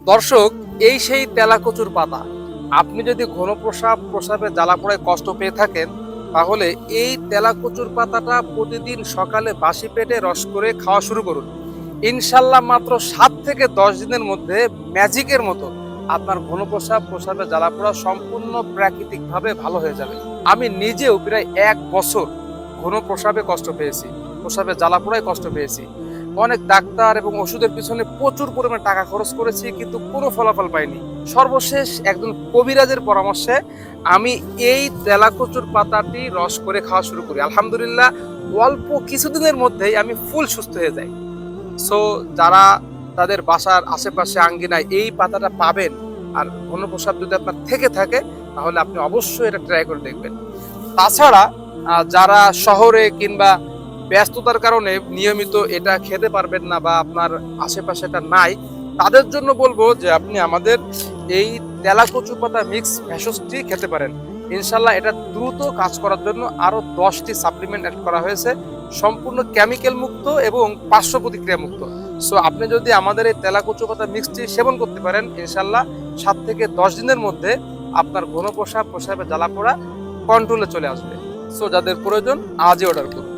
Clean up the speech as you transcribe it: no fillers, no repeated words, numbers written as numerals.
দর্শক, এই সেই তেলাকচুর পাতা। আপনি যদি ঘন প্রস্রাবে জ্বালাপোড়ায় কষ্ট পেয়ে থাকেন, তাহলে এই তেলাকচুর পাতাটা প্রতিদিন সকালে বাসি পেটে রস করে খাওয়া শুরু করুন। ইনশাল্লাহ মাত্র 7 থেকে 10 দিনের মধ্যে ম্যাজিকের মতো আপনার ঘন প্রস্রাবে জ্বালাপোড়া সম্পূর্ণ প্রাকৃতিকভাবে ভালো হয়ে যাবে। আমি নিজেও প্রায় 1 বছর ঘন প্রস্রাবে কষ্ট পেয়েছি, প্রস্রাবে জ্বালাপোড়ায় কষ্ট পেয়েছি। অনেক ডাক্তার এবং ওষুধের পিছনে প্রচুর পরিমাণে টাকা খরচ করেছি, কিন্তু কোনো ফলাফল পাইনি। সর্বশেষ একজন কবিরাজের পরামর্শে আমি এই তেলাকচুর পাতাটি রস করে খাওয়া শুরু করি। আলহামদুলিল্লাহ, অল্প কিছুদিনের মধ্যেই আমি ফুল সুস্থ হয়ে যাই। সো যারা তাদের বাসার আশেপাশে আঙ্গিনায় এই পাতাটা পাবেন, আর ঘন প্রস্রাব যদি আপনার থেকে থাকে, তাহলে আপনি অবশ্যই এটা ট্রাই করে দেখবেন। তাছাড়া যারা শহরে কিংবা ব্যস্ততার কারণে নিয়মিত এটা খেতে পারবেন না, বা আপনার আশেপাশে এটা নাই, তাদের জন্য বলবো যে আপনি আমাদের এই তেলাকচু পাতা মিক্স ভেষজটি খেতে পারেন। ইনশাল্লাহ এটা দ্রুত কাজ করার জন্য আরো 10টি সাপ্লিমেন্ট অ্যাড করা হয়েছে, সম্পূর্ণ কেমিক্যাল মুক্ত এবং পার্শ্ব প্রতিক্রিয়া মুক্ত। সো আপনি যদি আমাদের এই তেলাকচু পাতা মিক্সটি সেবন করতে পারেন, ইনশাল্লাহ 7 থেকে 10 দিনের মধ্যে আপনার ঘন প্রস্রাবে জ্বালাপোড়া কন্ট্রোলে চলে আসবে। সো যাদের প্রয়োজন আজই অর্ডার করুন।